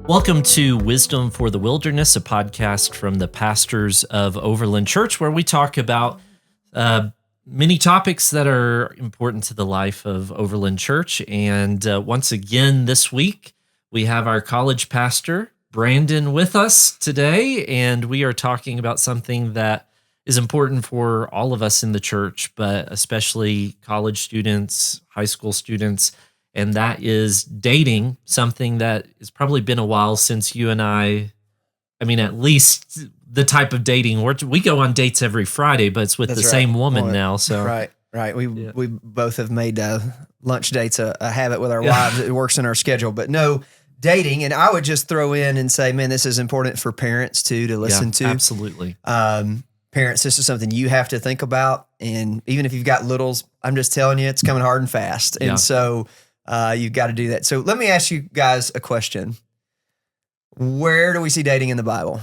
Welcome to Wisdom for the Wilderness, a podcast from the pastors of Overland Church, where we talk about many topics that are important to the life of Overland Church. And once again, this week, we have our college pastor, Brandon, with us today, and we are talking about something that is important for all of us in the church, but especially college students, high school students, and that is dating, something that has probably been a while since you and I mean, at least the type of dating, we go on dates every Friday, but it's with the same woman now. So Right. We both have made lunch dates a habit with our wives. It works in our schedule, but no dating. And I would just throw in and say, man, this is important for parents too, to listen to. Absolutely. Parents, this is something you have to think about. And even if you've got littles, I'm just telling you, it's coming hard and fast. And so you've got to do that. So let me ask you guys a question. Where do we see dating in the Bible?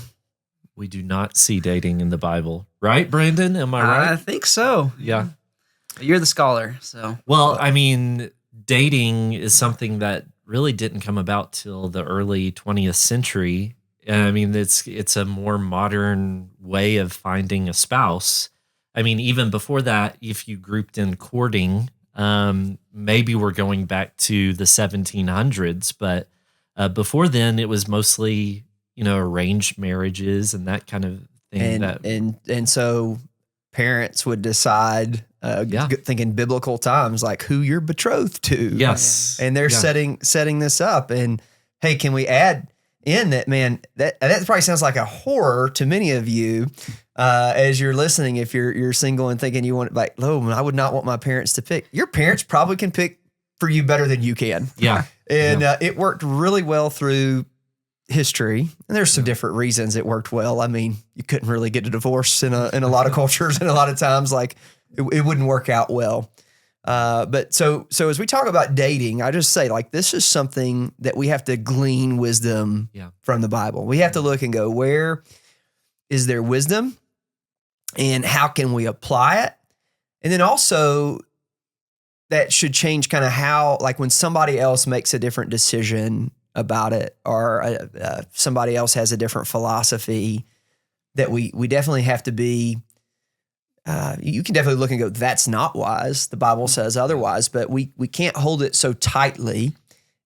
We do not see dating in the Bible. Right, Brandon? Am I right? I think so. Yeah. You're the scholar, so. Well, I mean, dating is something that really didn't come about till the early 20th century. I mean, it's a more modern way of finding a spouse. I mean, even before that, if you grouped in courting, maybe we're going back to the 1700s, but before then it was mostly, arranged marriages and that kind of thing. And so parents would decide, thinking biblical times, like who you're betrothed to. Yes. And they're setting this up. And hey, can we add in that, man, that probably sounds like a horror to many of you as you're listening. If you're single and thinking you want, like, oh, I would not want my parents to pick. Your parents probably can pick for you better than you can. Yeah. And it worked really well through history. And there's some different reasons it worked well. I mean, you couldn't really get a divorce in a lot of cultures, and a lot of times, like, it wouldn't work out well. But so as we talk about dating, I just say, like, this is something that we have to glean wisdom from the Bible. We have to look and go, where is there wisdom and how can we apply it? And then also that should change kind of how, like, when somebody else makes a different decision about it, or somebody else has a different philosophy, that we definitely have to be, you can definitely look and go, that's not wise. The Bible says otherwise, but we can't hold it so tightly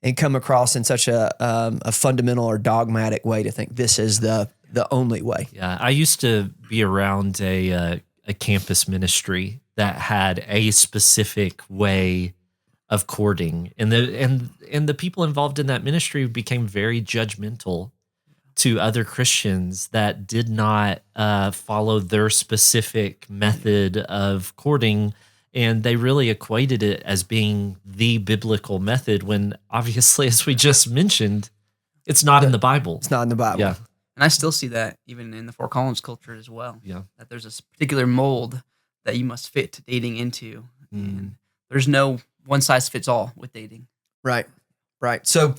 and come across in such a fundamental or dogmatic way to think this is the only way. Yeah, I used to be around a campus ministry that had a specific way of courting, and the people involved in that ministry became very judgmental to other Christians that did not follow their specific method of courting, and they really equated it as being the biblical method when obviously, as we just mentioned, it's not in the Bible. It's not in the Bible. Yeah. And I still see that even in the Fort Collins culture as well. Yeah. That there's a particular mold that you must fit dating into. And there's no one size fits all with dating. Right. So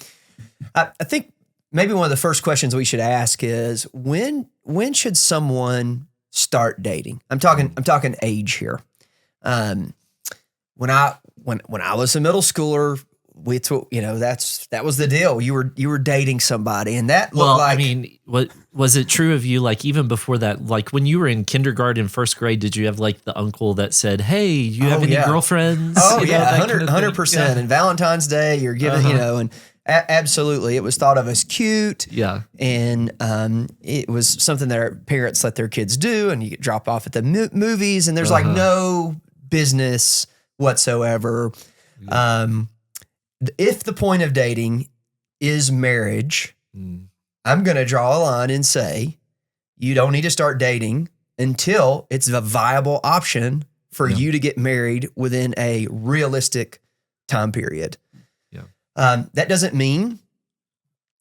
I think maybe one of the first questions we should ask is, when should someone start dating? I'm talking age here. When I was a middle schooler, that was the deal. You were dating somebody, and that looked like. I mean, was it true of you? Like, even before that, like when you were in kindergarten, first grade, did you have like the uncle that said, "Hey, you have any girlfriends?" Oh, 100%. And Valentine's Day, you're giving, and absolutely, it was thought of as cute. Yeah, and it was something that our parents let their kids do, and you get dropped off at the movies, and there's like no business whatsoever. If the point of dating is marriage, I'm going to draw a line and say, you don't need to start dating until it's a viable option for you to get married within a realistic time period. Yeah. That doesn't mean,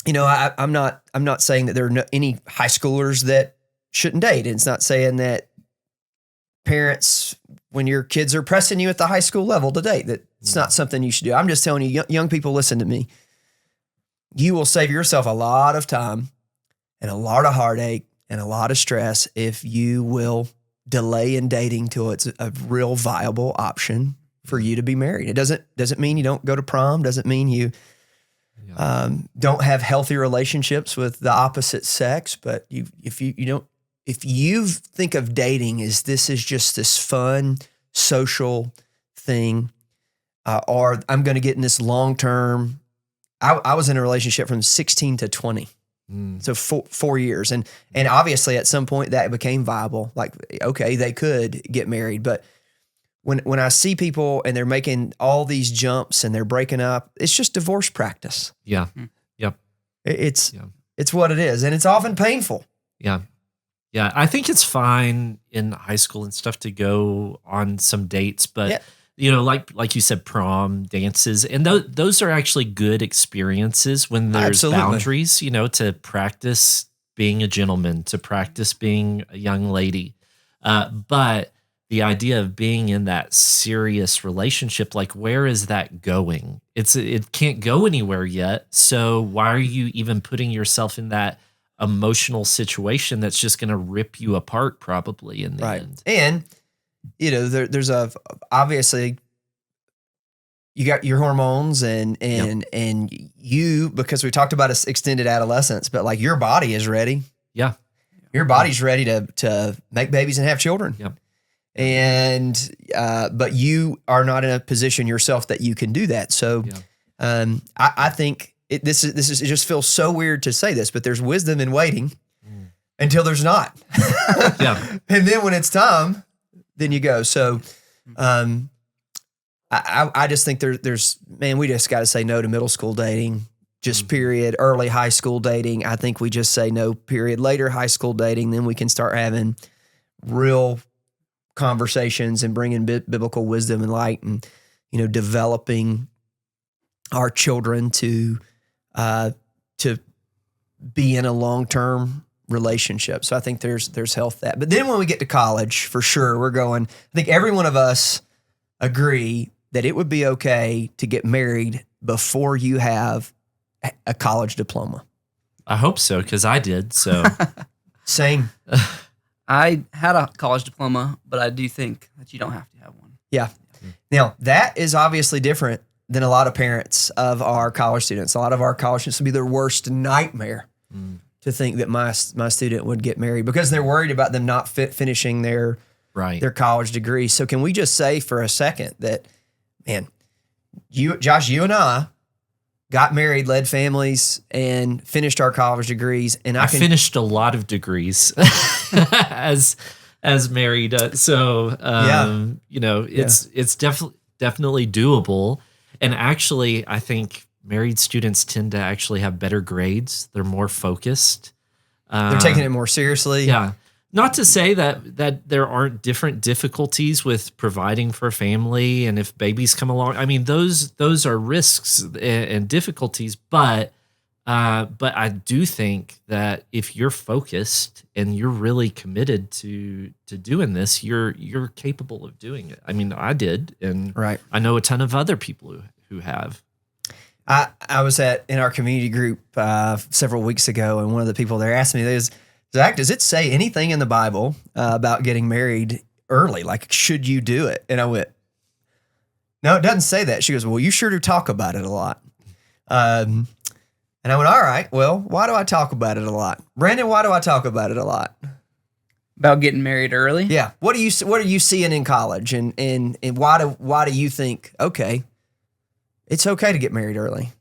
I'm not saying that there are any high schoolers that shouldn't date. It's not saying that parents, when your kids are pressing you at the high school level to date, that it's not something you should do. I'm just telling you, young people, listen to me. You will save yourself a lot of time and a lot of heartache and a lot of stress if you will delay in dating till it's a real viable option for you to be married. It doesn't mean you don't go to prom. Doesn't mean you don't have healthy relationships with the opposite sex. But if you think of dating as this is just this fun social thing, or I'm going to get in this long term. I was in a relationship from 16 to 20. So 4 years. And obviously at some point that became viable. Like, okay, they could get married. But when I see people and they're making all these jumps and they're breaking up, it's just divorce practice. Yeah. Yep. It's what it is. And it's often painful. Yeah. Yeah. I think it's fine in high school and stuff to go on some dates, but like you said, prom, dances, and those are actually good experiences when there's boundaries, to practice being a gentleman, to practice being a young lady. But the idea of being in that serious relationship, like where is that going? It can't go anywhere yet. So why are you even putting yourself in that emotional situation that's just going to rip you apart probably in the end? And there's obviously you got your hormones and you, because we talked about extended adolescence, but like your body is ready. Yeah. Your body's ready to make babies and have children. Yep. And, but you are not in a position yourself that you can do that. So, I think it just feels so weird to say this, but there's wisdom in waiting until there's not. Yeah. And then when it's time, then you go. So, I just think there's we just got to say no to middle school dating, just period. Early high school dating, I think we just say no, period. Later high school dating, then we can start having real conversations and bringing biblical wisdom and light, and developing our children to be in a long-term relationship. So I think there's health that. But then when we get to college, for sure, I think every one of us agree that it would be okay to get married before you have a college diploma. I hope so, because I did. So same. I had a college diploma, but I do think that you don't have to have one. Yeah. Now, that is obviously different than a lot of parents of our college students. A lot of our college students would be their worst nightmare to think that my student would get married because they're worried about them not finishing their college degree. So can we just say for a second that, man, Josh, you and I got married, led families, and finished our college degrees. And I finished a lot of degrees as married. It's definitely doable. And actually, I think married students tend to actually have better grades. They're more focused. They're taking it more seriously. Yeah. Not to say that there aren't different difficulties with providing for a family, and if babies come along, I mean those are risks and difficulties. But I do think that if you're focused and you're really committed to doing this, you're capable of doing it. I mean, I did, and I know a ton of other people who have. I was in our community group several weeks ago, and one of the people there asked me, Zach, does it say anything in the Bible about getting married early? Like, should you do it? And I went, no, it doesn't say that. She goes, well, you sure do talk about it a lot. And I went, all right, well, why do I talk about it a lot? Brandon, why do I talk about it a lot? About getting married early? Yeah. What are you seeing in college? And why do you think, okay, it's okay to get married early?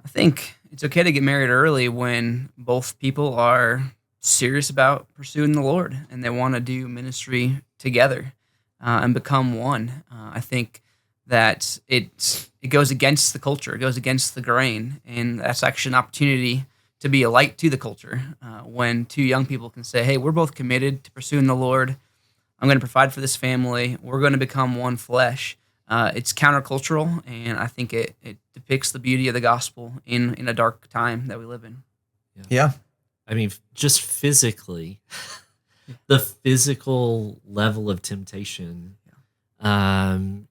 I think it's okay to get married early when both people are serious about pursuing the Lord and they want to do ministry together and become one. I think that it goes against the culture, it goes against the grain, and that's actually an opportunity to be a light to the culture when two young people can say, hey, we're both committed to pursuing the Lord. I'm going to provide for this family. We're going to become one flesh. It's countercultural, and I think it depicts the beauty of the gospel in a dark time that we live in. Yeah. I mean, just physically, the physical level of temptation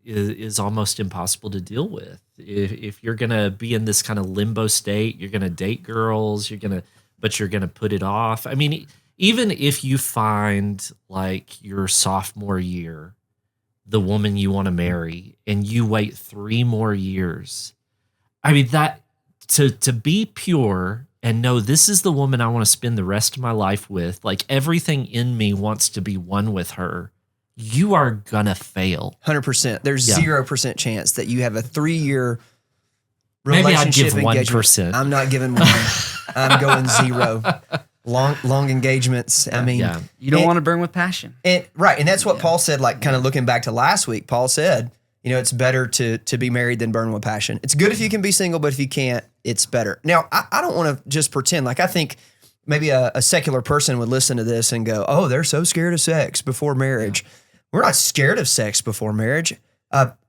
is almost impossible to deal with. If you're going to be in this kind of limbo state, you're going to date girls, but you're going to put it off. I mean, even if you find like your sophomore year, the woman you want to marry, and you wait 3 more years, I mean, to be pure and know this is the woman I want to spend the rest of my life with, like everything in me wants to be one with her, you are gonna fail. 100%. There's 0% chance that you have a 3-year Maybe I'd give engagement. 1%. I'm not giving 1. I'm going 0. Long engagements. I mean, you don't want to burn with passion. And that's what Paul said, like kind of looking back to last week. Paul said, it's better to be married than burn with passion. It's good if you can be single, but if you can't, it's better. Now, I don't want to just pretend. Like, I think maybe a secular person would listen to this and go, oh, they're so scared of sex before marriage. Yeah. We're not scared of sex before marriage.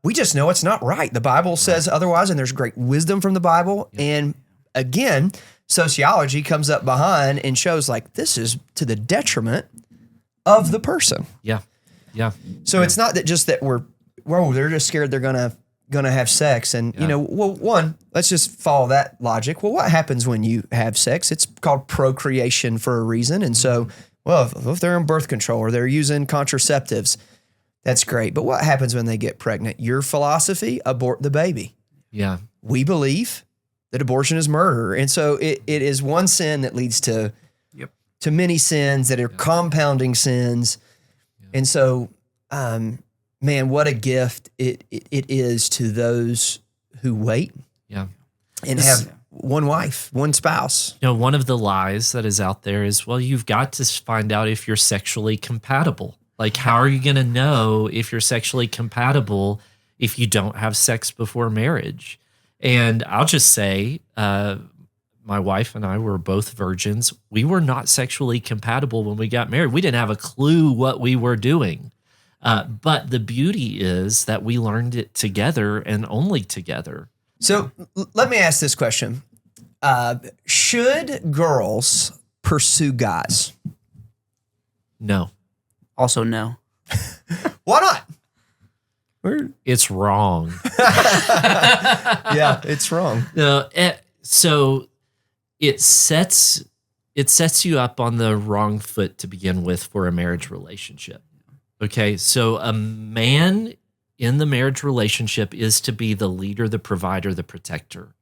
We just know it's not right. The Bible says otherwise, and there's great wisdom from the Bible. Yeah. And again, sociology comes up behind and shows like this is to the detriment of the person. Yeah. Yeah. So it's not that just that they're just scared they're gonna have sex. And let's just follow that logic. Well, what happens when you have sex? It's called procreation for a reason. And so, if they're on birth control or they're using contraceptives, that's great. But what happens when they get pregnant? Your philosophy, abort the baby. Yeah. We believe that abortion is murder. And so it is one sin that leads to many sins that are compounding sins. Yeah. And so, man, what a gift it is to those who wait and have one wife, one spouse. One of the lies that is out there is, well, you've got to find out if you're sexually compatible. Like, how are you going to know if you're sexually compatible if you don't have sex before marriage? And I'll just say, my wife and I were both virgins. We were not sexually compatible when we got married. We didn't have a clue what we were doing. But the beauty is that we learned it together and only together. So let me ask this question. Should girls pursue guys? No. Also, no. Why not? It's wrong. Yeah, it's wrong. No, so it sets you up on the wrong foot to begin with for a marriage relationship. Okay, so a man in the marriage relationship is to be the leader, the provider, the protector.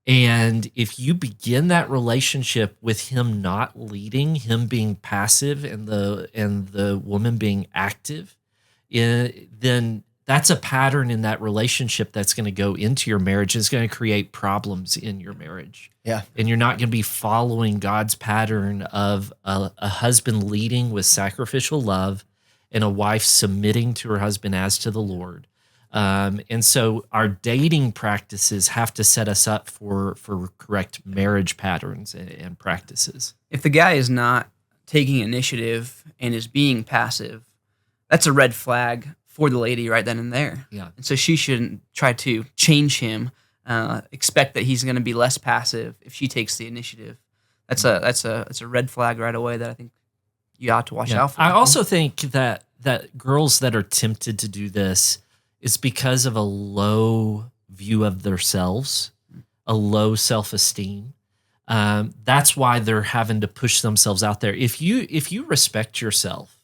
And if you begin that relationship with him not leading, him being passive and the woman being active, then that's a pattern in that relationship that's going to go into your marriage. It's going to create problems in your marriage. Yeah. And you're not going to be following God's pattern of a husband leading with sacrificial love and a wife submitting to her husband as to the Lord. And so our dating practices have to set us up for correct marriage patterns and practices. If the guy is not taking initiative and is being passive, that's a red flag for the lady right then and there. Yeah. And so she shouldn't try to change him, expect that he's going to be less passive if she takes the initiative. That's a red flag right away that I think you ought to watch out for. I also think that girls that are tempted to do this is because of a low view of themselves, a low self-esteem. That's why they're having to push themselves out there. If you respect yourself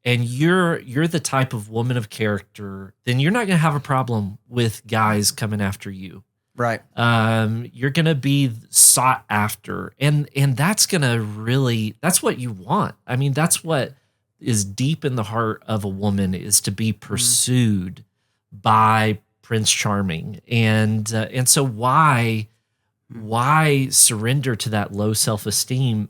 and you're the type of woman of character, then you're not going to have a problem with guys coming after you. Right. You're going to be sought after, and that's going to that's what you want. I mean, that's what is deep in the heart of a woman, is to be pursued by Prince Charming. And so why surrender to that low self-esteem?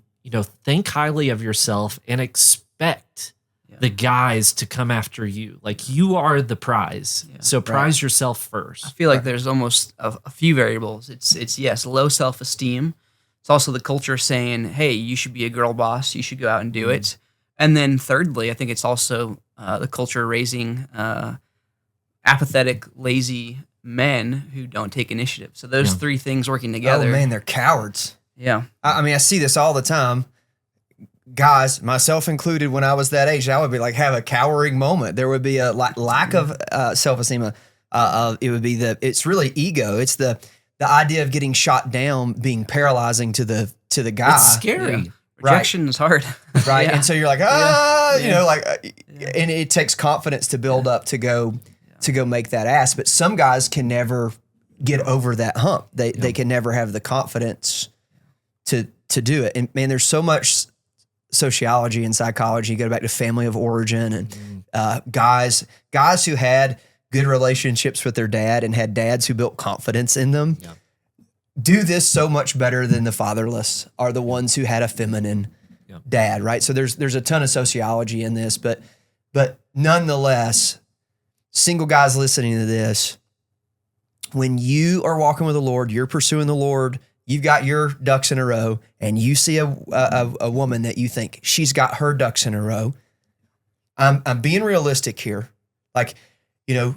Think highly of yourself and expect the guys to come after you. Like, you are the prize. Yeah. So prize yourself first. I feel like there's almost a few variables. It's yes, low self-esteem. It's also the culture saying, hey, you should be a girl boss. You should go out and do it. And then thirdly, I think it's also the culture raising apathetic, lazy men who don't take initiative. So those three things working together. Oh, man, they're cowards. Yeah. I mean, I see this all the time. Guys, myself included, when I was that age, I would be like, have a cowering moment. There would be a lack of self-esteem. It would be it's really ego. It's the idea of getting shot down being paralyzing to the guy. It's scary. Yeah. Rejection is hard. Right. And so you're like, and it takes confidence to build up to go make that ask. But some guys can never get over that hump. They can never have the confidence to do it. And man, there's so much sociology and psychology. You go back to family of origin and guys who had good relationships with their dad and had dads who built confidence in them do this so much better than the fatherless are the ones who had a feminine dad, right? So there's a ton of sociology in this, but nonetheless, single guys listening to this, when you are walking with the Lord, you're pursuing the Lord, you've got your ducks in a row, and you see a woman that you think she's got her ducks in a row. I'm being realistic here. Like, you know,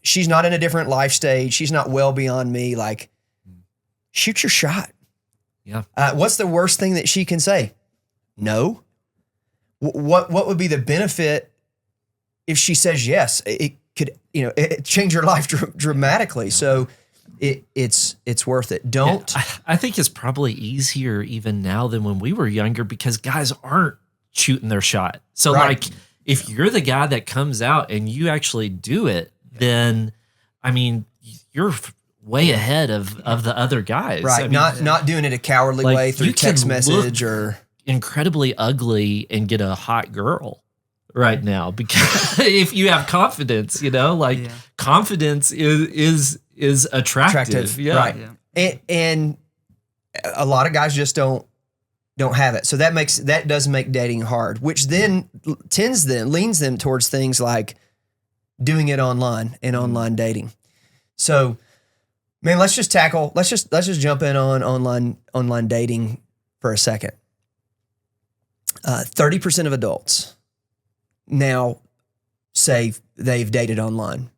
she's not in a different life stage. She's not well beyond me. Like, shoot your shot. Yeah. What's the worst thing that she can say? No. What would be the benefit if she says yes? It could, you know, it change your life dramatically. So it's worth it. Don't. Yeah, I think it's probably easier even now than when we were younger because guys aren't shooting their shot. So like if you're the guy that comes out and you actually do it, then I mean, you're way ahead of the other guys. Right. I mean, not doing it a cowardly like, way through you text can message look or incredibly ugly and get a hot girl right now because if you have confidence, you know, like confidence is attractive. Yeah. Right. Yeah. And a lot of guys just don't have it. So that does make dating hard, which then leans them towards things like doing it online and online dating. So, man, let's just jump in on online dating for a second. 30% of adults now say they've dated online.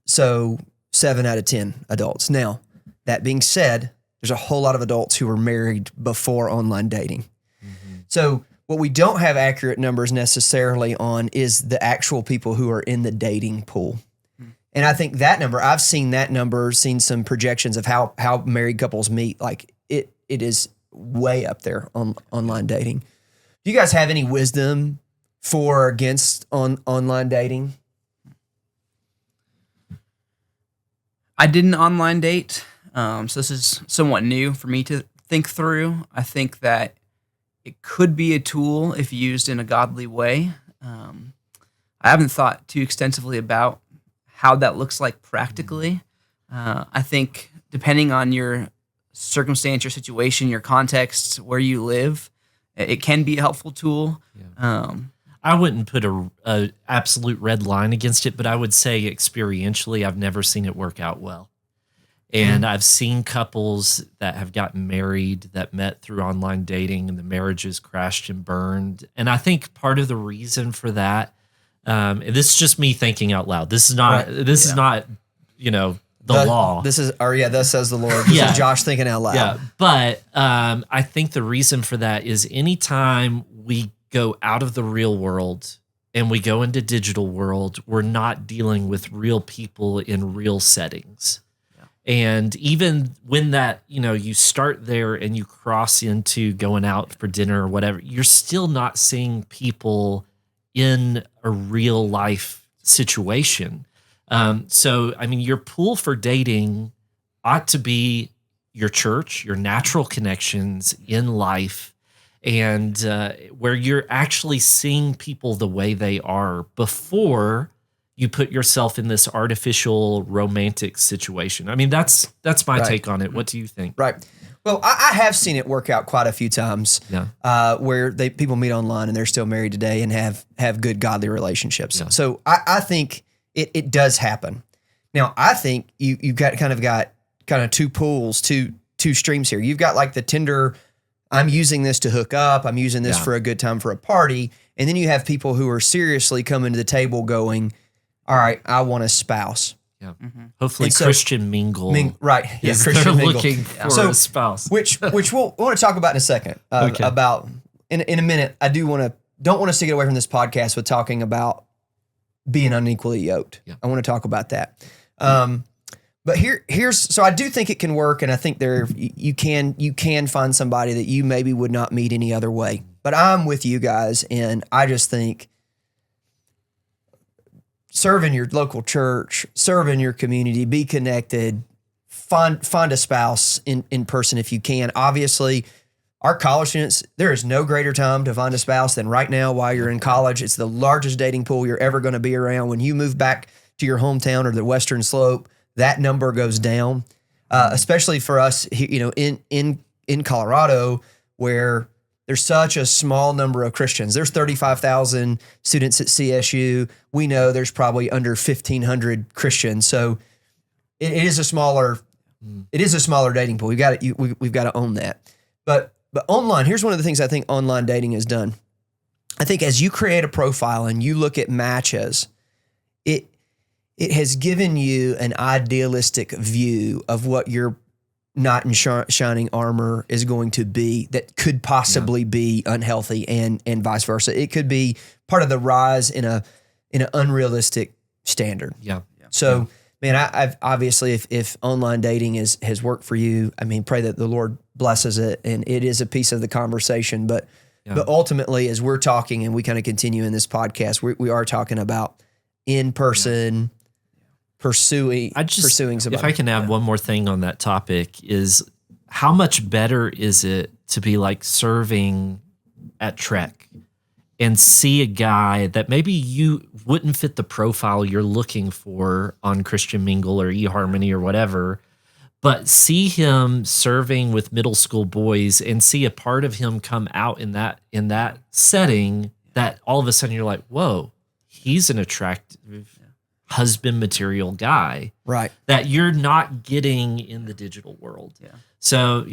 So 7 out of 10 adults. Now, that being said, there's a whole lot of adults who were married before online dating. Mm-hmm. So what we don't have accurate numbers necessarily on is the actual people who are in the dating pool. Mm-hmm. And I think that number, I've seen that number, seen some projections of how married couples meet. Like it is way up there on online dating. Do you guys have any wisdom for or against online dating? I didn't online date. So this is somewhat new for me to think through. I think that it could be a tool if used in a godly way. I haven't thought too extensively about how that looks like practically. I think depending on your circumstance, your situation, your context, where you live, it can be a helpful tool. Yeah. I wouldn't put a absolute red line against it, but I would say experientially, I've never seen it work out well. And I've seen couples that have gotten married that met through online dating and the marriages crashed and burned. And I think part of the reason for that, this is just me thinking out loud. This is not, is not, you know, the law. This is, thus says the Lord. This is Josh thinking out loud. Yeah. But I think the reason for that is anytime we go out of the real world and we go into digital world, we're not dealing with real people in real settings. And even when that, you know, you start there and you cross into going out for dinner or whatever, you're still not seeing people in a real life situation. So, I mean, your pool for dating ought to be your church, your natural connections in life, and where you're actually seeing people the way they are before you put yourself in this artificial romantic situation. I mean, that's my take on it. What do you think? Right. Well, I have seen it work out quite a few times. Where people meet online and they're still married today and have good godly relationships. Yeah. So I think it does happen. Now I think you've got kind of two pools, two streams here. You've got like the Tinder, I'm using this to hook up, I'm using this for a good time for a party, and then you have people who are seriously coming to the table going, all right, I want a spouse. Yeah. Mm-hmm. Hopefully Christian mingle. Right. Yeah, Christian mingle. Looking for a spouse. Which we'll want to talk about in a second. About in a minute. I don't want us to get away from this podcast with talking about being unequally yoked. Yeah. I want to talk about that. But so I do think it can work, and I think you can find somebody that you maybe would not meet any other way. But I'm with you guys, and I just think serve in your local church, serve in your community, be connected, find a spouse in person if you can. Obviously, our college students, there is no greater time to find a spouse than right now while you're in college. It's the largest dating pool you're ever going to be around. When you move back to your hometown or the Western Slope, that number goes down. Especially for us, in Colorado, where there's such a small number of Christians. There's 35,000 students at CSU. We know there's probably under 1,500 Christians. So it is a smaller dating pool. We've got to own that. But online, here's one of the things I think online dating has done. I think as you create a profile and you look at matches, it has given you an idealistic view of what your not in shining armor is going to be that could possibly be unhealthy and vice versa. It could be part of the rise in an unrealistic standard. Yeah. So, man, I've obviously if online dating has worked for you, I mean, pray that the Lord blesses it and it is a piece of the conversation. But ultimately, as we're talking and we kind of continue in this podcast, we are talking about in person. Pursuing somebody. If I can add one more thing on that topic is how much better is it to be like serving at Trek and see a guy that maybe you wouldn't fit the profile you're looking for on Christian Mingle or eHarmony or whatever, but see him serving with middle school boys and see a part of him come out in that setting that all of a sudden you're like, whoa, he's an attractive husband material guy, right? That you're not getting in the digital world. Yeah. So,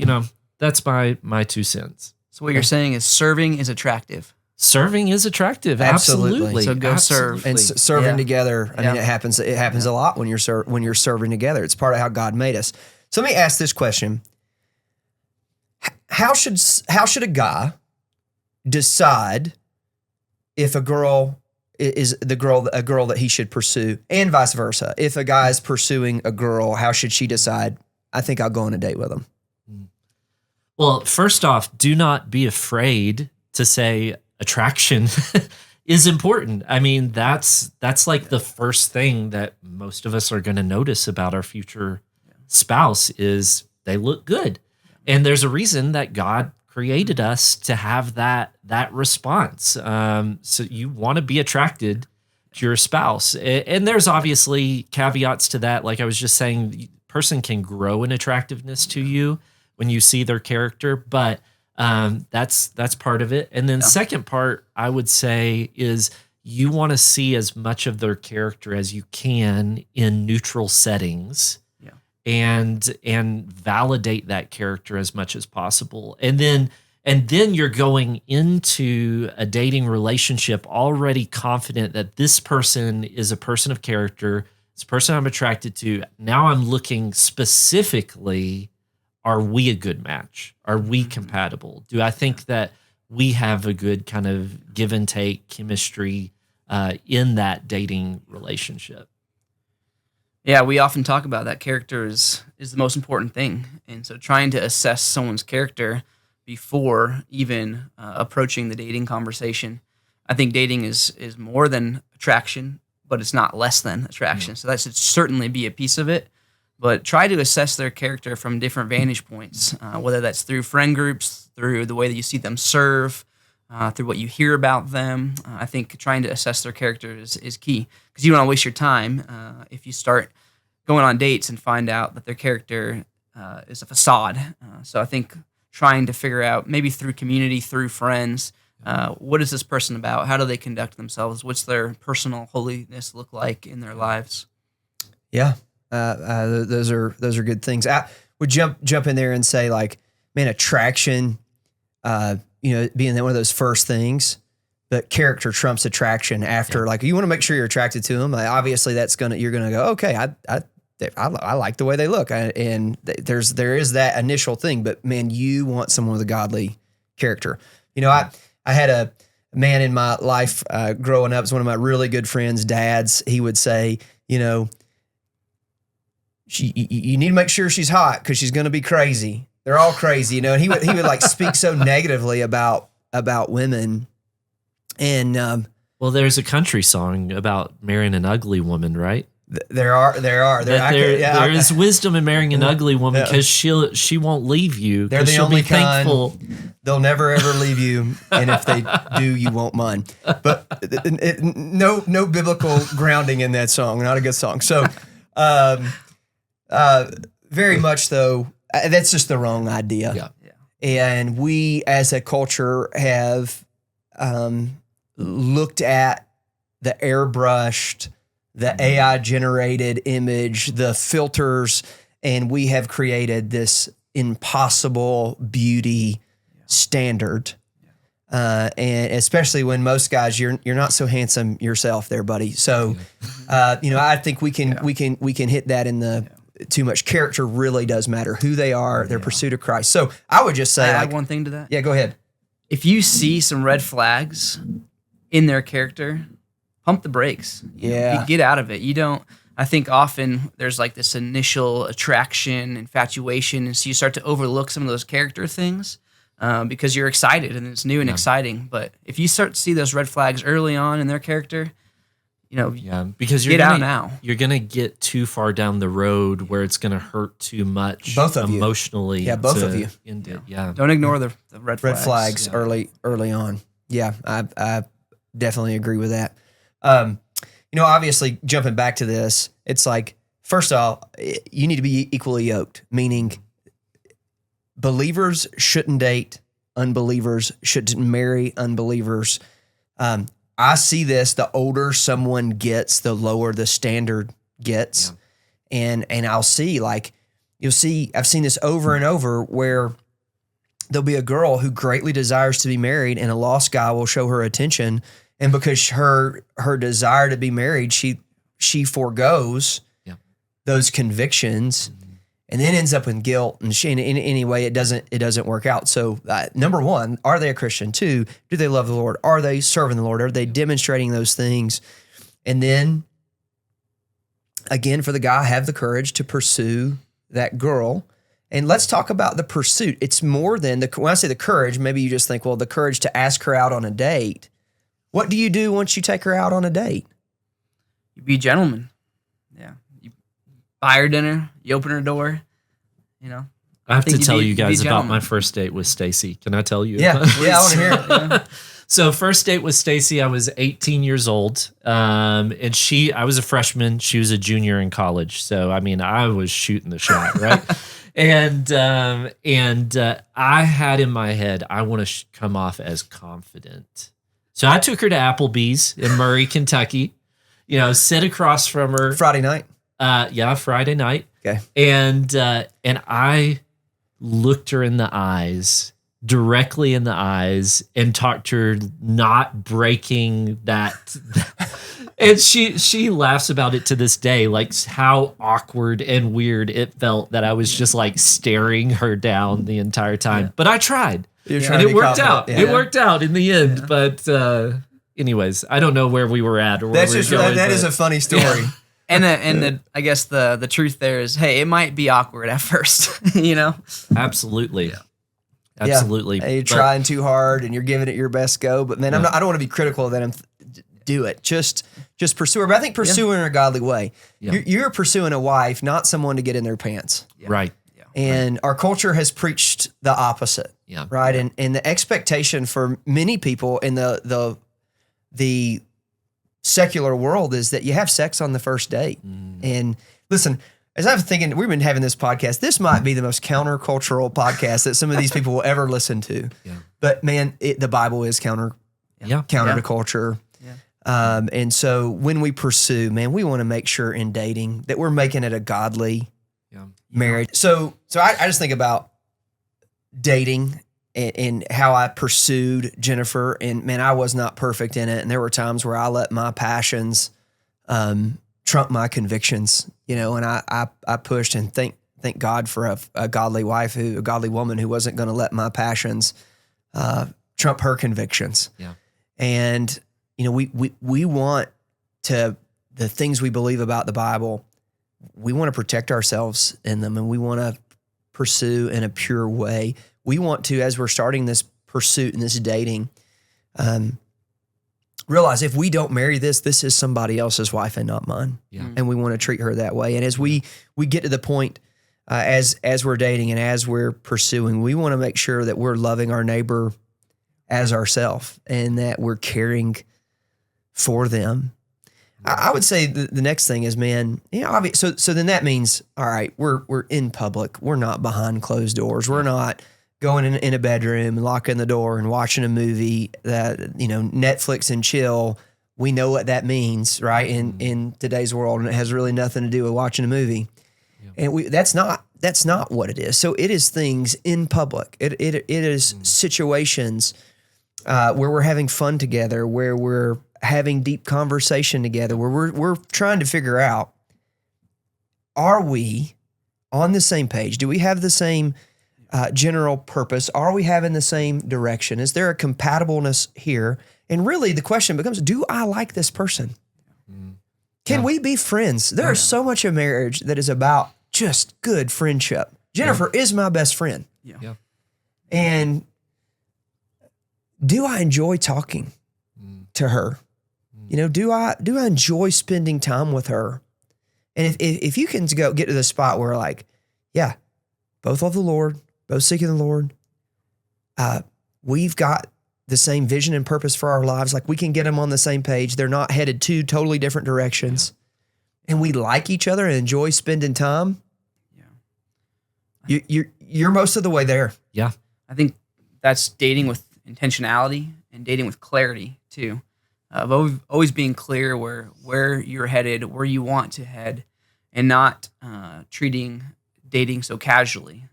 that's my 2 cents. So what you're saying is serving is attractive. Serving is attractive. Absolutely. So go serve. And serving together. I mean, it happens a lot when you're serving together. It's part of how God made us. So let me ask this question. How should a guy decide if a girl is a girl that he should pursue, and vice versa? If a guy is pursuing a girl, how should she decide, I think I'll go on a date with him? Well, first off, do not be afraid to say attraction is important. I mean, that's like the first thing that most of us are going to notice about our future spouse is they look good. And there's a reason that God created us to have that response. So you want to be attracted to your spouse. And there's obviously caveats to that. Like I was just saying, the person can grow in attractiveness to you when you see their character, but that's part of it. And then second part, I would say, is you want to see as much of their character as you can in neutral settings. And validate that character as much as possible. And then you're going into a dating relationship already confident that this person is a person of character, it's a person I'm attracted to. Now I'm looking specifically, are we a good match? Are we compatible? Do I think that we have a good kind of give and take chemistry in that dating relationship? Yeah, we often talk about that character is the most important thing. And so trying to assess someone's character before even approaching the dating conversation. I think dating is more than attraction, but it's not less than attraction. So that should certainly be a piece of it. But try to assess their character from different vantage points, whether that's through friend groups, through the way that you see them serve, through what you hear about them. I think trying to assess their character is key, because you don't want to waste your time if you start going on dates and find out that their character is a facade. So I think trying to figure out, maybe through community, through friends, what is this person about? How do they conduct themselves? What's their personal holiness look like in their lives? Yeah, those are good things. I would jump in there and say, like, man, attraction, being one of those first things, but character trumps attraction after. Like, you want to make sure you're attracted to them. Like, obviously, you're gonna go, okay, I like the way they look, and there is that initial thing. But man, you want someone with a godly character. I had a man in my life growing up. It's one of my really good friends' dads. He would say, you need to make sure she's hot because she's going to be crazy. They're all crazy, And he would like speak so negatively about women. And well, there's a country song about marrying an ugly woman, right? There are. There is wisdom in marrying an ugly woman because she won't leave you. They're the she'll only be thankful. They'll never ever leave you, and if they do, you won't mind. But no biblical grounding in that song. Not a good song. So, very much though, that's just the wrong idea. Yeah. And we, as a culture, have looked at the airbrushed, the AI generated image, the filters, and we have created this impossible beauty standard. And especially when most guys, you're not so handsome yourself there, buddy. So, I think we can hit that in the too much. Character really does matter. Who they are, their pursuit of Christ. So I would just say, I add one thing to that. Yeah, go ahead. If you see some red flags in their character, pump the brakes. Yeah. Get out of it. You don't. I think often there's like this initial attraction, infatuation, and so you start to overlook some of those character things because you're excited and it's new and exciting. But if you start to see those red flags early on in their character, because get out now. You're gonna get too far down the road where it's gonna hurt too much. Both of you. Emotionally. Yeah, both of you. End it. Yeah. Don't ignore the red flags. Red flags early on. Yeah, I definitely agree with that. Obviously, jumping back to this, it's like, first of all, you need to be equally yoked, meaning believers shouldn't date unbelievers, shouldn't marry unbelievers. I see this, the older someone gets, the lower the standard gets. Yeah. And I'll see, you'll see, I've seen this over and over where there'll be a girl who greatly desires to be married and a lost guy will show her attention. And because her desire to be married, she forgoes those convictions and then ends up in guilt. And in any way, it doesn't work out. So number one, are they a Christian? Two, do they love the Lord? Are they serving the Lord? Are they demonstrating those things? And then again, for the guy, have the courage to pursue that girl. And let's talk about the pursuit. It's more than when I say the courage, maybe you just think, well, the courage to ask her out on a date. What do you do once you take her out on a date? You be a gentleman. Yeah. You buy her dinner, you open her door, I have to tell you guys about my first date with Stacy. Can I tell you? Yeah, I want to hear it. Yeah. So first date with Stacy, I was 18 years old. And I was a freshman. She was a junior in college. So, I was shooting the shot, right? And I had in my head, I want to come off as confident. So I took her to Applebee's in Murray, Kentucky, sit across from her. Friday night? Friday night. Okay. And I looked her in the eyes, directly in the eyes, and talked to her, not breaking that. And she laughs about it to this day, like how awkward and weird it felt that I was just like staring her down the entire time. Yeah. But I tried. And it worked out. Yeah. It worked out in the end. Yeah. But anyways, I don't know where we were at or where we were going. That is a funny story. Yeah. And I guess the truth there is, hey, it might be awkward at first, Absolutely. Yeah. Absolutely. Yeah. You're trying too hard and you're giving it your best go. But man, I don't want to be critical of that. Do it. Just pursue her. But I think pursue her in a godly way. Yeah. You're pursuing a wife, not someone to get in their pants. Yeah. Right. And our culture has preached the opposite. Yeah. Right. And the expectation for many people in the secular world is that you have sex on the first date. And listen, as I'm thinking, we've been having this podcast. This might be the most countercultural podcast that some of these people will ever listen to. Yeah. But man, the Bible is counter to culture. Yeah. And so when we pursue, man, we want to make sure in dating that we're making it a godly marriage. So I just think about dating and how I pursued Jennifer, and man, I was not perfect in it. And there were times where I let my passions trump my convictions, and I pushed, and thank God for a godly wife, a godly woman who wasn't going to let my passions trump her convictions. Yeah. And, we want to, the things we believe about the Bible, we want to protect ourselves in them, and we want to pursue in a pure way. We want to, as we're starting this pursuit and this dating, realize if we don't marry this is somebody else's wife and not mine. Yeah. And we want to treat her that way. And as we get to the point as we're dating and as we're pursuing, we want to make sure that we're loving our neighbor as ourselves and that we're caring for them. I would say the next thing is, man, so then that means, all right, we're in public. We're not behind closed doors. We're not going in a bedroom and locking the door and watching a movie that, Netflix and chill. We know what that means, right? In today's world, and it has really nothing to do with watching a movie. Yeah. And that's not what it is. So it is things in public. It is situations where we're having fun together, where we're having deep conversation together, where we're trying to figure out, are we on the same page? Do we have the same general purpose? Are we having the same direction? Is there a compatibleness here? And really the question becomes, do I like this person? Can we be friends? There is so much of marriage that is about just good friendship. Jennifer is my best friend. Yeah. And do I enjoy talking to her? Do I enjoy spending time with her? And if you can get to the spot where both love the Lord, both seeking the Lord, we've got the same vision and purpose for our lives. Like we can get them on the same page. They're not headed two totally different directions. And we like each other and enjoy spending time. Yeah. You're most of the way there. Yeah. I think that's dating with intentionality and dating with clarity too. Of always being clear where you're headed, where you want to head, and not treating dating so casually.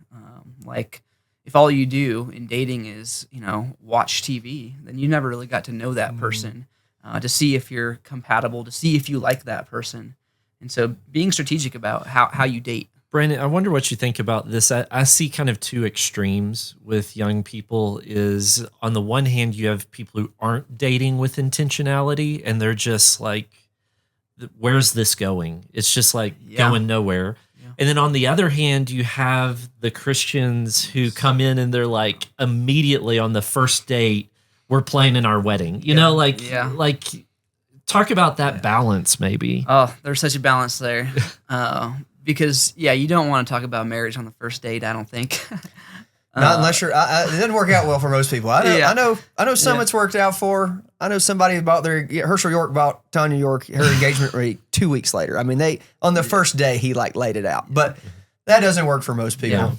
Like if all you do in dating is, watch TV, then you never really got to know that person to see if you're compatible, to see if you like that person. And so being strategic about how you date. Brandon, I wonder what you think about this. I see kind of two extremes with young people is on the one hand, you have people who aren't dating with intentionality and they're just like, where's this going? It's just like going nowhere. Yeah. And then on the other hand, you have the Christians who come in and they're like immediately on the first date, we're planning our wedding, like talk about that balance maybe. Oh, there's such a balance there. Because you don't want to talk about marriage on the first date. I don't think. Not unless you're. It doesn't work out well for most people. I know some it's worked out for. I know somebody about Herschel York bought Tanya York her engagement ring 2 weeks later. I mean, on the first day he laid it out, but that doesn't work for most people.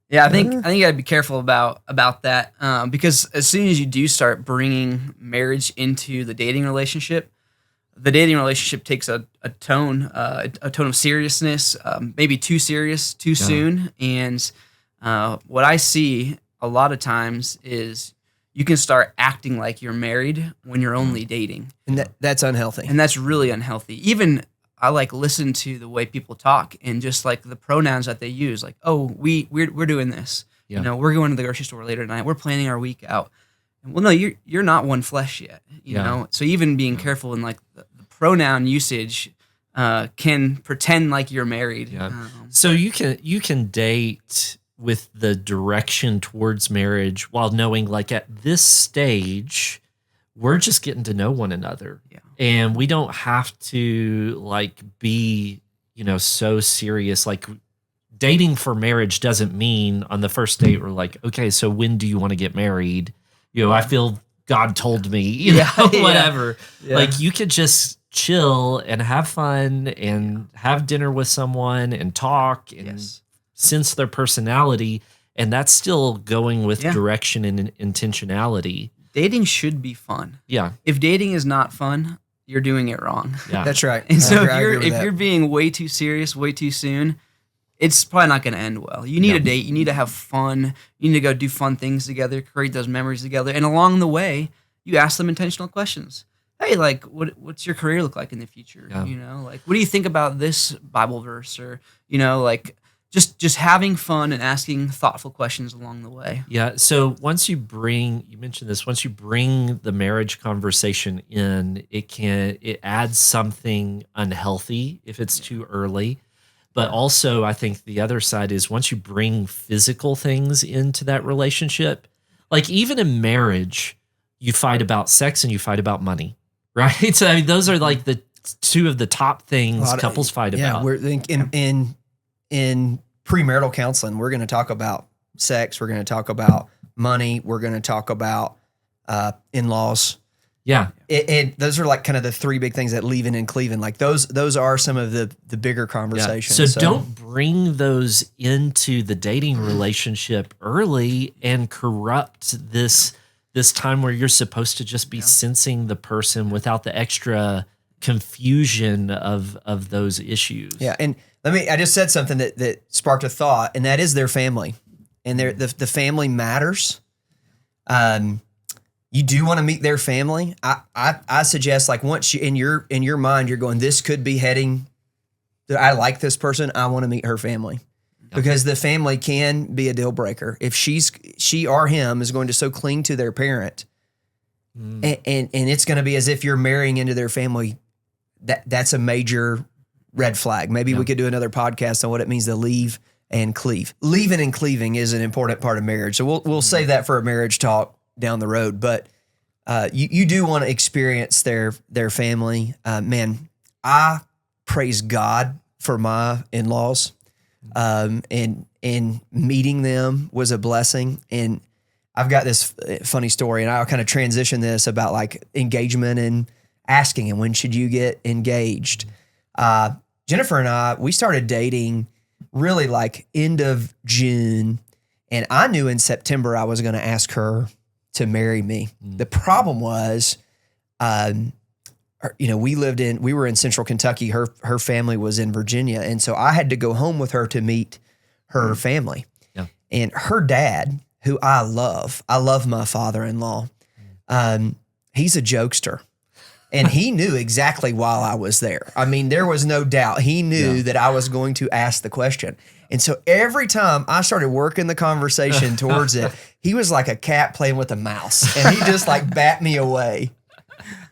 Yeah, I think you got to be careful about that because as soon as you do start bringing marriage into the dating relationship takes a tone of seriousness, maybe too serious, too soon. And what I see a lot of times is you can start acting like you're married when you're only dating. And that's unhealthy. And that's really unhealthy. Even I listen to the way people talk and just the pronouns that they use. Like, oh, we're doing this. Yeah. We're going to the grocery store later tonight. We're planning our week out. Well, no, you're not one flesh yet, you know? So even being careful in the pronoun usage can pretend like you're married. Yeah. So you can date with the direction towards marriage while knowing at this stage, we're just getting to know one another. Yeah. And we don't have to be, so serious. Dating for marriage doesn't mean on the first date we're okay, so when do you want to get married? I feel God told me, whatever. Yeah. You could just chill and have fun and have dinner with someone and talk and sense their personality. And that's still going with direction and intentionality. Dating should be fun. Yeah. If dating is not fun, you're doing it wrong. Yeah. That's right. And so if you're being way too serious, way too soon, it's probably not going to end well. You need a date. You need to have fun. You need to go do fun things together, create those memories together. And along the way, you ask them intentional questions. Hey, what's your career look like in the future? Yeah. What do you think about this Bible verse? Or, just having fun and asking thoughtful questions along the way. Yeah. So once you mentioned this, once you bring the marriage conversation in, it adds something unhealthy if it's too early. But also, I think the other side is once you bring physical things into that relationship, even in marriage, you fight about sex and you fight about money, right? So I mean, those are like the two of the top things couples fight about. We're in premarital counseling, we're going to talk about sex. We're going to talk about money. We're going to talk about in-laws. Yeah. And those are like kind of the three big things that leaving and cleaving. Like those are some of the bigger conversations. Yeah. So don't bring those into the dating relationship early and corrupt this time where you're supposed to just be sensing the person without the extra confusion of those issues. Yeah. And I just said something that sparked a thought, and that is their family. And the family matters. You do want to meet their family. I suggest, like, once you in your mind you're going, this could be heading. I like this person. I want to meet her family, because the family can be a deal breaker if she or him is going to so cling to their parent, and it's going to be as if you're marrying into their family. That's a major red flag. Maybe we could do another podcast on what it means to leave and cleave. Leaving and cleaving is an important part of marriage. So we'll save that for a marriage talk down the road. But you do want to experience their family. Man, I praise God for my in-laws, and meeting them was a blessing. And I've got this funny story, and I'll kind of transition this about like engagement and asking, and when should you get engaged? Jennifer and I, we started dating really like end of June, and I knew in September I was going to ask her to marry me. The problem was, we were in Central Kentucky. Her family was in Virginia, and so I had to go home with her to meet her family. Yeah. And her dad, who I love my father-in-law. He's a jokester. And he knew exactly why I was there. I mean, there was no doubt. He knew that I was going to ask the question. And so every time I started working the conversation towards it, he was like a cat playing with a mouse. And he just like bat me away.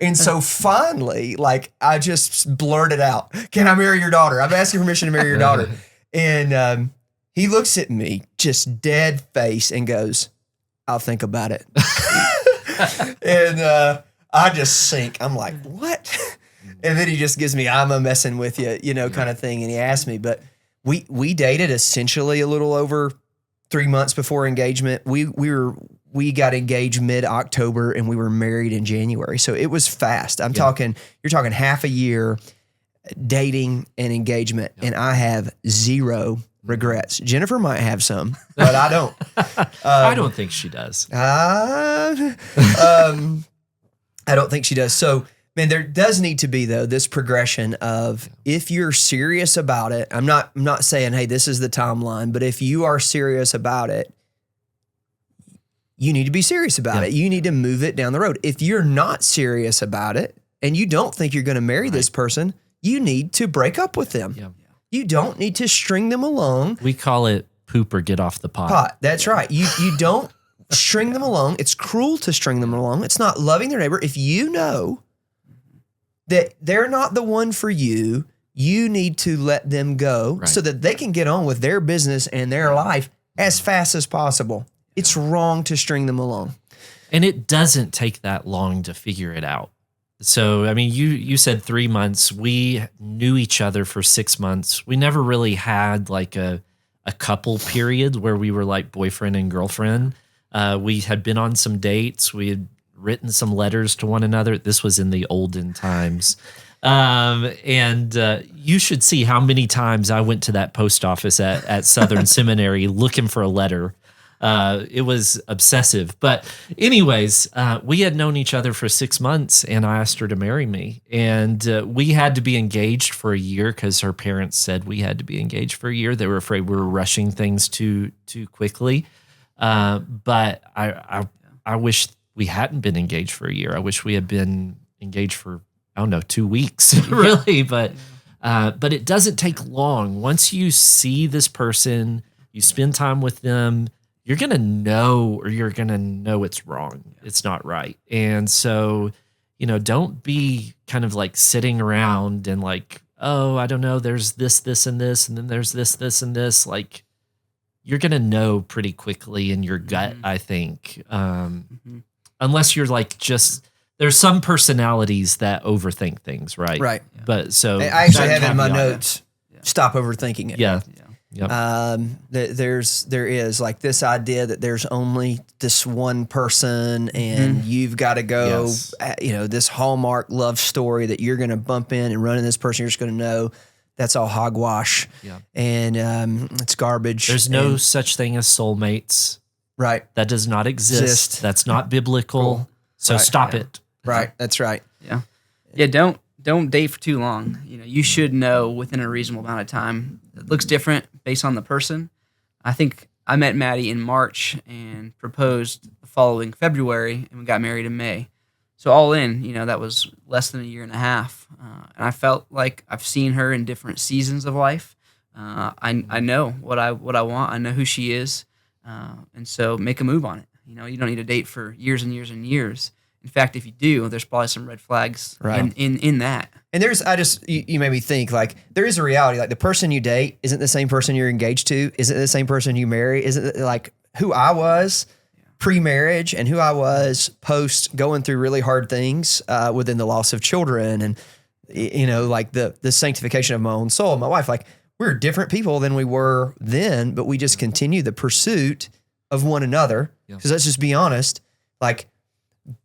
And so finally, like, I just blurted out, "Can I marry your daughter? I'm asking permission to marry your daughter." And he looks at me just dead face and goes, "I'll think about it." And I just sink. I'm like, "What?" And then he just gives me, "I'm a messing with you," kind of thing. And he asked me, but we dated essentially a little over 3 months before engagement. We got engaged mid-October and we were married in January. So it was fast. You're talking half a year dating and engagement, and I have zero regrets. Jennifer might have some, but I don't. I don't think she does. I don't think she does. So, man, there does need to be, though, this progression of, if you're serious about it, I'm not saying, hey, this is the timeline, but if you are serious about it, you need to be serious about it. You need to move it down the road. If you're not serious about it and you don't think you're going to marry this person, you need to break up with them. Yeah. You don't need to string them along. We call it poop or get off the pot. That's right. You don't string them along. It's cruel to string them along. It's not loving their neighbor. If you know that they're not the one for you, you need to let them go so that they can get on with their business and their life as fast as possible. It's wrong to string them along. And it doesn't take that long to figure it out. So, I mean, you said 3 months. We knew each other for 6 months. We never really had like a couple period where we were like boyfriend and girlfriend. We had been on some dates. We had written some letters to one another. This was in the olden times. And you should see how many times I went to that post office at Southern Seminary looking for a letter. It was obsessive. But anyways, we had known each other for 6 months, and I asked her to marry me. And we had to be engaged for a year because her parents said we had to be engaged for a year. They were afraid we were rushing things too quickly. But I wish we hadn't been engaged for a year. I wish we had been engaged for, 2 weeks, really. But it doesn't take long. Once you see this person, you spend time with them, you're going to know it's wrong. It's not right. And so, don't be kind of like sitting around and like, oh, I don't know, there's this, and this, and then there's this, and this. Like, you're going to know pretty quickly in your gut, I think. unless you're like there's some personalities that overthink things, right? Right. But so I actually that have in my caveat. notes, stop overthinking it. Yeah. Yeah. Yep. There is like this idea that there's only this one person and you've got to go, Yes. This Hallmark love story that you're going to bump in and run in this person you're just going to know. That's all hogwash. Yeah. And it's garbage. There's no And- such thing as soulmates. right. That does not exist. That's not biblical. Cool. So Right. stop it. Right. That's right. Yeah. Yeah. Don't date for too long. You should know within a reasonable amount of time. It looks different based on the person. I think I met Maddie in March and proposed the following February, and we got married in May. So all in, that was less than a year and a half. And I felt like I've seen her in different seasons of life. I know what I want. I know who she is. And so make a move on it. You don't need to date for years and years and years. In fact, if you do, there's probably some red flags in that. And you made me think, like, there is a reality, like the person you date isn't the same person you're engaged to, isn't the same person you marry, isn't it, like who I was pre-marriage and who I was post going through really hard things within the loss of children and, like the sanctification of my own soul, my wife, like we're different people than we were then, but we just continue the pursuit of one another. Because let's just be honest, like,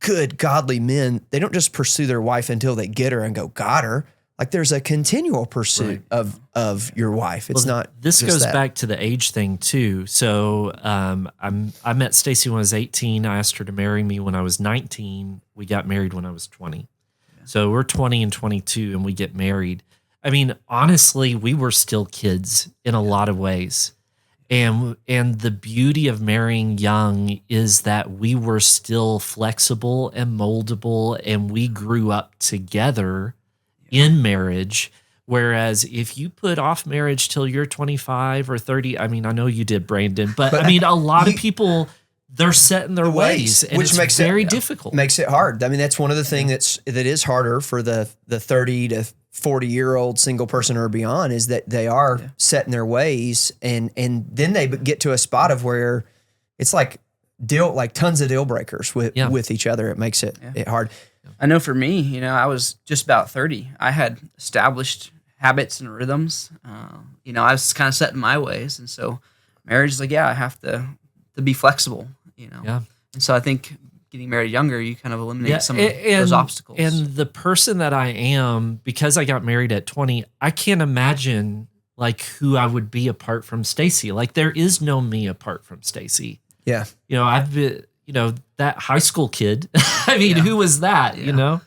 good, godly men, they don't just pursue their wife until they get her and go, got her. Like there's a continual pursuit of your wife. It's not. This just goes that. back to the age thing too. So I met Stacy when I was 18. I asked her to marry me when I was 19. We got married when I was 20. Yeah. So we're 20 and 22 and we get married. I mean, honestly, we were still kids in a lot of ways. And the beauty of marrying young is that we were still flexible and moldable, and we grew up together in marriage. Whereas if you put off marriage till you're 25 or 30, I mean, I know you did, Brandon, but I mean, a lot of people, they're set in their ways, and which it's makes very it difficult. Makes it hard. I mean, that's one of the things that is harder for the 30 to 40-year-old single person or beyond is that they are set in their ways, and then they get to a spot of where it's like tons of deal breakers with each other. It makes it hard. I know for me, I was just about 30. I had established habits and rhythms. I was kind of set in my ways, and so marriage is like, I have to be flexible. And so I think getting married younger, you kind of eliminate some of those obstacles. And the person that I am, because I got married at 20, I can't imagine like who I would be apart from Stacy. Like there is no me apart from Stacy. Yeah. I've been, that high school kid. I mean, who was that,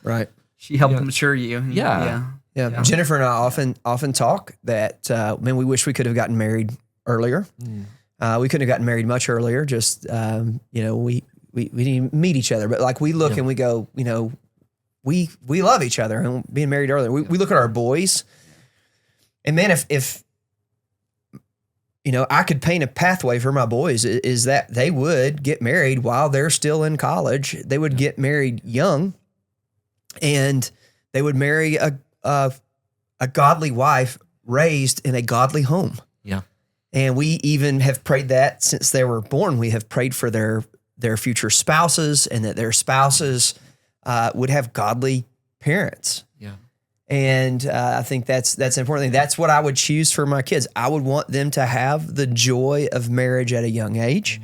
Right. She helped mature you. Yeah. Jennifer and I often talk that, man, we wish we could have gotten married earlier. We couldn't have gotten married much earlier. Just, we didn't meet each other, but like we look and we go, we love each other, and being married earlier, we look at our boys, and man, if I could paint a pathway for my boys, is that they would get married while they're still in college. They would get married young, and they would marry a godly wife raised in a godly home. Yeah. And we even have prayed that since they were born. We have prayed for their future spouses, and that their spouses would have godly parents. Yeah. And I think that's an important thing. That's what I would choose for my kids. I would want them to have the joy of marriage at a young age.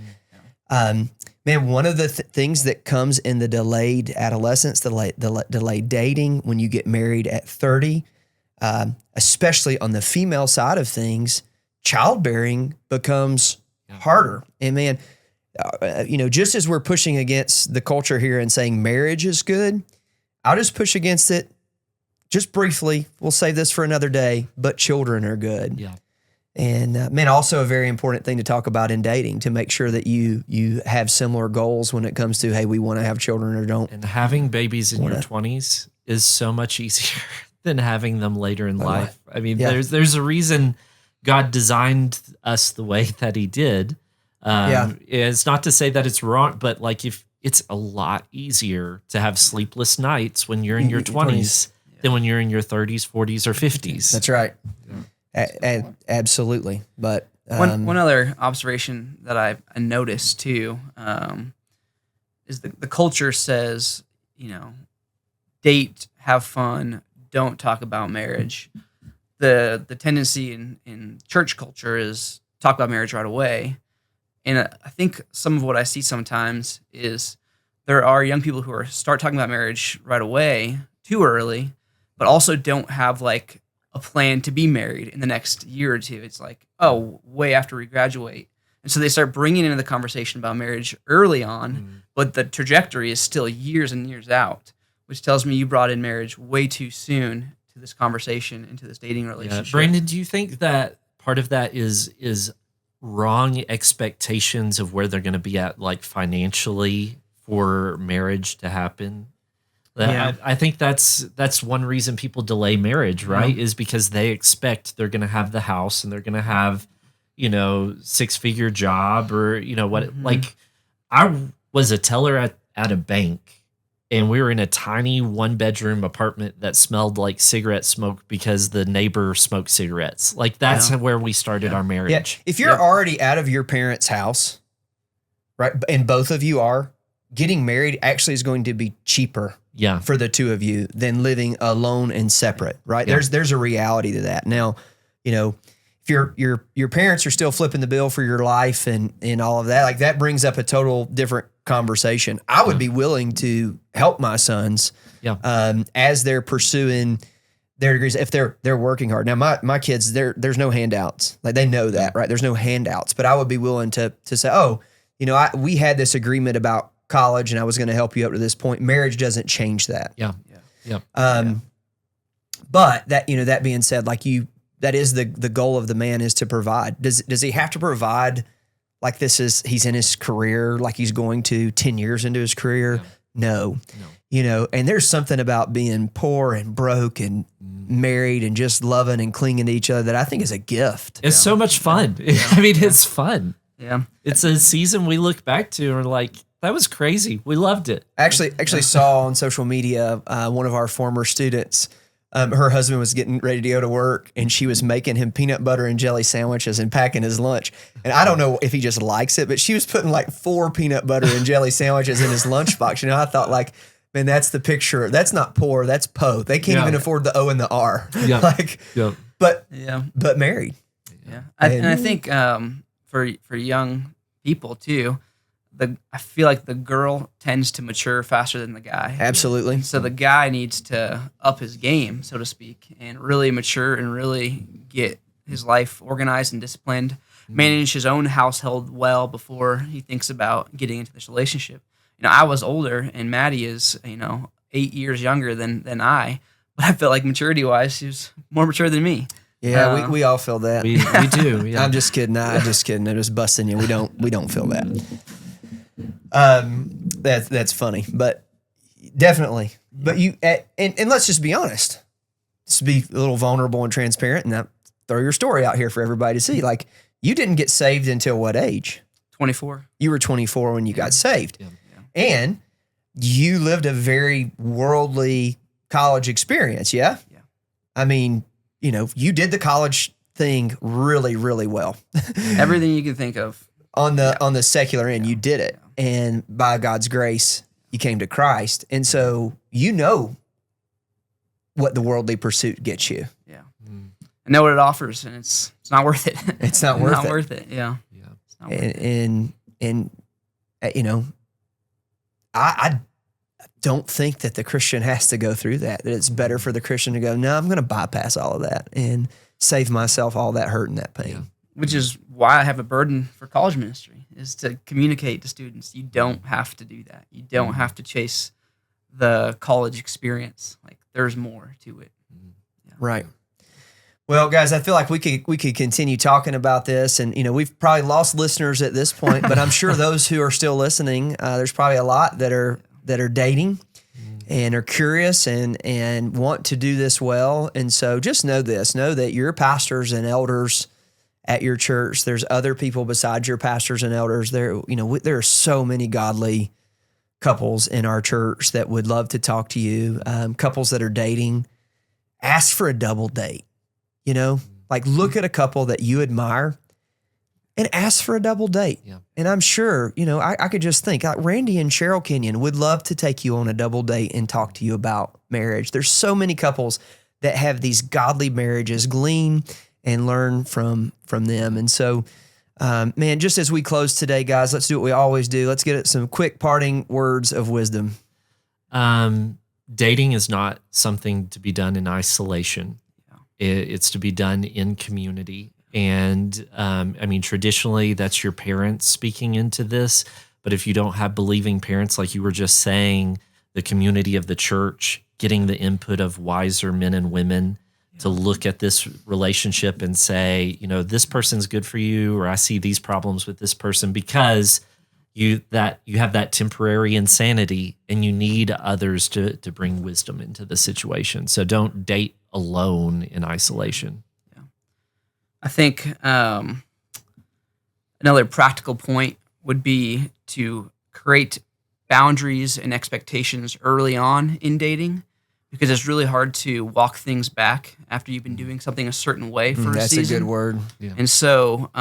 Man, one of the things that comes in the delayed adolescence, the delayed dating, when you get married at 30, especially on the female side of things, childbearing becomes harder. And man, just as we're pushing against the culture here and saying marriage is good, I'll just push against it just briefly. We'll save this for another day, but children are good. Yeah. And man, also a very important thing to talk about in dating, to make sure that you have similar goals when it comes to, hey, we want to have children or don't. And having babies in your 20s is so much easier than having them later in life. I mean, there's a reason God designed us the way that he did. It's not to say that it's wrong, but like if it's a lot easier to have sleepless nights when you're in your 20s than when you're in your 30s, 40s, or 50s. That's right. Absolutely. But one other observation that I noticed too is the culture says, date, have fun, don't talk about marriage. The tendency in church culture is talk about marriage right away. And I think some of what I see sometimes is there are young people who start talking about marriage right away, too early, but also don't have like a plan to be married in the next year or two. It's like, oh, way after we graduate. And so they start bringing into the conversation about marriage early on, but the trajectory is still years and years out, which tells me you brought in marriage way too soon to this conversation, into this dating relationship. Yeah. Brandon, do you think that part of that is wrong expectations of where they're going to be at, like financially, for marriage to happen? Yeah. I think that's one reason people delay marriage, right? Is because they expect they're going to have the house and they're going to have, 6-figure job or, what, like I was a teller at a bank, and we were in a tiny 1-bedroom apartment that smelled like cigarette smoke because the neighbor smoked cigarettes. Like that's where we started our marriage. Yeah. If you're already out of your parents' house, right, and both of you are, getting married actually is going to be cheaper for the two of you than living alone and separate, right? Yeah. There's a reality to that. Now, if your parents are still flipping the bill for your life and all of that, like that brings up a total different conversation. I would be willing to help my sons as they're pursuing their degrees, if they're working hard. Now, my kids, there's no handouts. Like they know that, right? There's no handouts, but I would be willing to say, oh, we had this agreement about college and I was going to help you up to this point. Marriage doesn't change that. But that being said, that is the goal of the man, is to provide. Does he have to provide like he's in his career, like he's going to 10 years into his career? No. And there's something about being poor and broke and married and just loving and clinging to each other that I think is a gift. It's so much fun. I mean, it's fun. Yeah. It's a season we look back to and we're like, that was crazy. We loved it. Actually saw on social media, one of our former students, her husband was getting ready to go to work and she was making him peanut butter and jelly sandwiches and packing his lunch. And I don't know if he just likes it, but she was putting like 4 peanut butter and jelly sandwiches in his lunchbox. I thought like, man, that's the picture. That's not poor. That's po. They can't even afford the O and the R. But married. Yeah. And I think for young people too, I feel like the girl tends to mature faster than the guy. Absolutely. And so the guy needs to up his game, so to speak, and really mature and really get his life organized and disciplined, manage his own household well before he thinks about getting into this relationship. I was older and Maddie is, 8 years younger than I, but I felt like maturity-wise, she was more mature than me. Yeah, we all feel that. We do. Yeah. I'm just kidding. I'm just kidding. I'm just busting you. We don't feel that. That's funny, but definitely. But you and let's just be honest. Just be a little vulnerable and transparent, and throw your story out here for everybody to see. Like, you didn't get saved until what age? 24. You were 24 when you got saved, and you lived a very worldly college experience. Yeah. I mean, you did the college thing really, really well. Everything you can think of. On the secular end, you did it. And by God's grace, you came to Christ. And so what the worldly pursuit gets you. Yeah. I know what it offers, and it's not worth it. It's not worth it. Not worth it, yeah. It's not worth it. And I don't think that the Christian has to go through that it's better for the Christian to go, no, I'm going to bypass all of that and save myself all that hurt and that pain. Yeah. Which is why I have a burden for college ministry, is to communicate to students. You don't have to do that. You don't have to chase the college experience. Like, there's more to it. Yeah. Right. Well, guys, I feel like we could continue talking about this, and we've probably lost listeners at this point, but I'm sure those who are still listening, there's probably a lot that are dating and are curious and want to do this well. And so just know that your pastors and elders at your church, there's other people besides your pastors and elders. There are so many godly couples in our church that would love to talk to you. Couples that are dating, ask for a double date. Like, look at a couple that you admire and ask for a double date. Yeah. And I'm sure, I could just think like Randy and Cheryl Kenyon would love to take you on a double date and talk to you about marriage. There's so many couples that have these godly marriages, glean and learn from them. And so, man, just as we close today, guys, let's do what we always do. Let's get some quick parting words of wisdom. Dating is not something to be done in isolation. It's to be done in community. And traditionally, that's your parents speaking into this. But if you don't have believing parents, like you were just saying, the community of the church, getting the input of wiser men and women to look at this relationship and say, this person's good for you, or I see these problems with this person, because you have that temporary insanity and you need others to bring wisdom into the situation. So don't date alone in isolation. Yeah. I think another practical point would be to create boundaries and expectations early on in dating, because it's really hard to walk things back after you've been doing something a certain way for a season. That's a good word. Yeah. And so,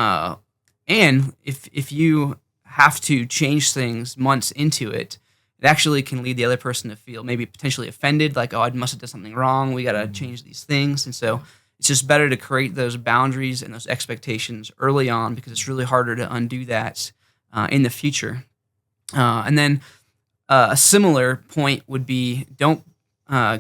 and if you have to change things months into it, it actually can lead the other person to feel maybe potentially offended, like, oh, I must have done something wrong. We got to change these things. And so it's just better to create those boundaries and those expectations early on, because it's really harder to undo that in the future. And then a similar point would be, don't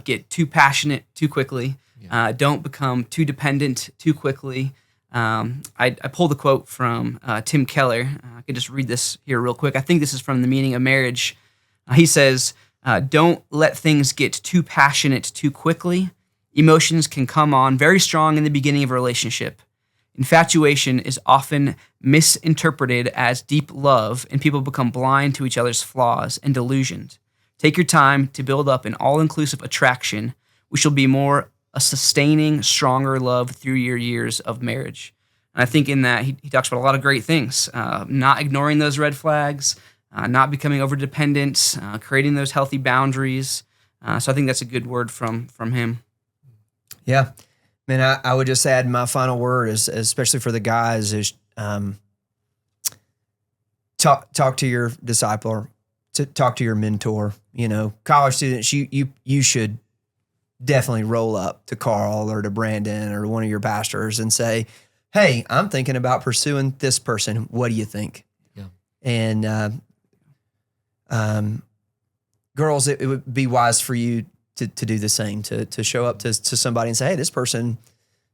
get too passionate too quickly. Yeah. Don't become too dependent too quickly. I pulled a quote from Tim Keller. I could just read this here real quick. I think this is from The Meaning of Marriage. He says, don't let things get too passionate too quickly. Emotions can come on very strong in the beginning of a relationship. Infatuation is often misinterpreted as deep love, and people become blind to each other's flaws and delusions. Take your time to build up an all-inclusive attraction, which will be more a sustaining, stronger love through your years of marriage. And I think in that, he talks about a lot of great things, not ignoring those red flags, not becoming over-dependent, creating those healthy boundaries. So I think that's a good word from him. Yeah. Man, I would just add my final word is, especially for the guys, is talk to your discipler, talk to your mentor. College students, you should definitely roll up to Carl or to Brandon or one of your pastors and say, hey, I'm thinking about pursuing this person. What do you think? Yeah. And girls, it would be wise for you to do the same, to show up to somebody and say, hey, this person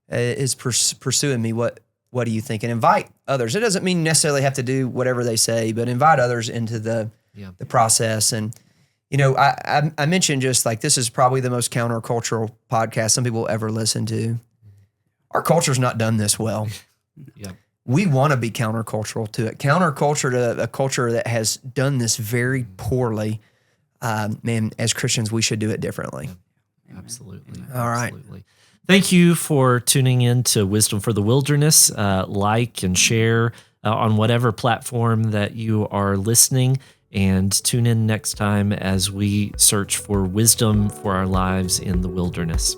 is pursuing me. What do you think? And invite others. It doesn't mean necessarily have to do whatever they say, but invite others into the process. And, I mentioned just like, this is probably the most countercultural podcast some people will ever listen to. Our culture's not done this well. Yeah. We want to be countercultural to it. Counterculture to a culture that has done this very poorly. Man, as Christians, we should do it differently. Yeah. Absolutely. All right. Absolutely. Thank you for tuning in to Wisdom for the Wilderness. Like and share on whatever platform that you are listening, and tune in next time as we search for wisdom for our lives in the wilderness.